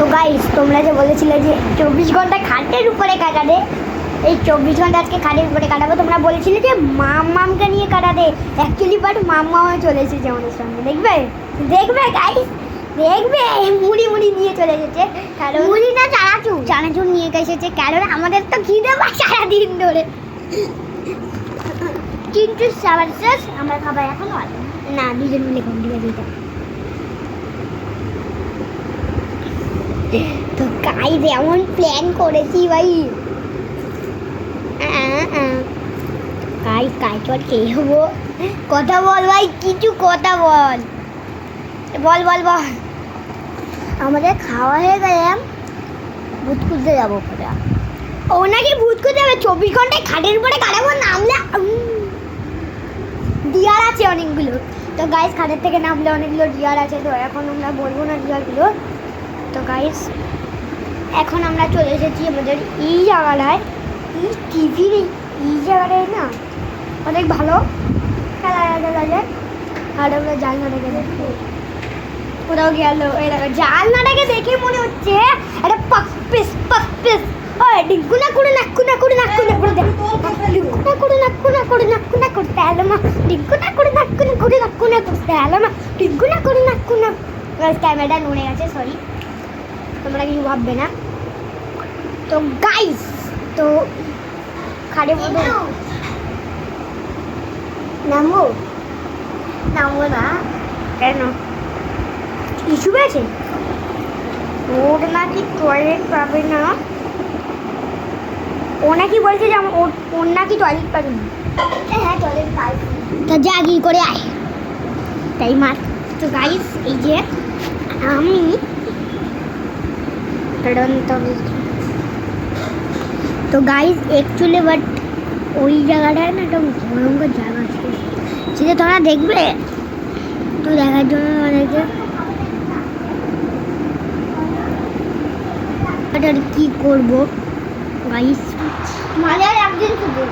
তো গাইস, তোমরা যে বলেছিলে যে 24 ঘন্টা খাটের উপরে কাটাবে, এই 24 ঘন্টা আজকে খাটের উপরে কাটাবো। তোমরা বলেছিলে যে মামকে নিয়ে কাটাতে, অ্যাকচুয়ালি বাট মাম্মাও চলে এসেছে আমাদের সঙ্গে। দেখবে দেখবে গাইস, দেখবে মুড়ি নিয়ে চলে এসেছে। কারণ মুড়ি না, চানাচুর নিয়ে এসেছে। কারণ আমাদের তো খিদে পায় সারাদিন ধরে, কিন্তু সাবাস আমরা খাবার এখনো আছে না, দুজন মিলে কম দিয়ে দিতে। তো গাইস এমন প্ল্যান করেছি ভাই, গাইস কাইচর কে হবো? কথা বল ভাই, কিছু কথা বল। আমাদের খাওয়া হয়ে গেলে ভূত খুঁজতে যাবো। ও নাকি ভূত খুঁজতে যাবে 24 ঘন্টায় খাটের উপরে কাটাবো। নামলে ডিয়ার আছে অনেকগুলো। তো গাইস খাটের থেকে নামলে অনেকগুলো ডিয়ার আছে, তো এখন আমরা বলবো না ডিয়ারগুলো। তো গাইস এখন আমরা চলে এসেছি আমাদের এই জায়গাটায়, এই টিভির এই জায়গাটায় না অনেক ভালো খেলা যায়। আর আমরা জানলাটাকে দেখবো, কোথাও গেল জানলাটাকে দেখে মনে হচ্ছে একটা পাকপিস ডিঙ্কুনা করে নাকুনা করে নাকুনা করে ডিঙ্কুনা করে নাকুনা করে নাকুনা করতে এলাম, ডিঙ্কুনা করে নাকুনা করে নাকুনা করতে এলাম, ডিঙ্কুনা করে নাকুনা। ক্যামেরাটা নড়ে গেছে, সরি, তোমরা কিছু ভাববে না। তো গাইস, তো খাটে মধ্যে নামবো না কেন? ইস্যু আছে, ওর নাকি টয়লেট পাবে না। ও নাকি বলছে যে ওর নাকি টয়লেট পাবে না। হ্যাঁ টয়লেট পাই, তা যা গিয়ে করে আয়, তাই মার। তো গাইস এই যে আমি তো গাইস অ্যাকচুয়ালি বাট ওই জায়গাটায় না একটা ভয়ঙ্কর জায়গা আছে, সেটা তোমরা দেখবে। তো দেখার জন্য আমাদেরকে কি করবো গাইস, মানে একদিন শুধু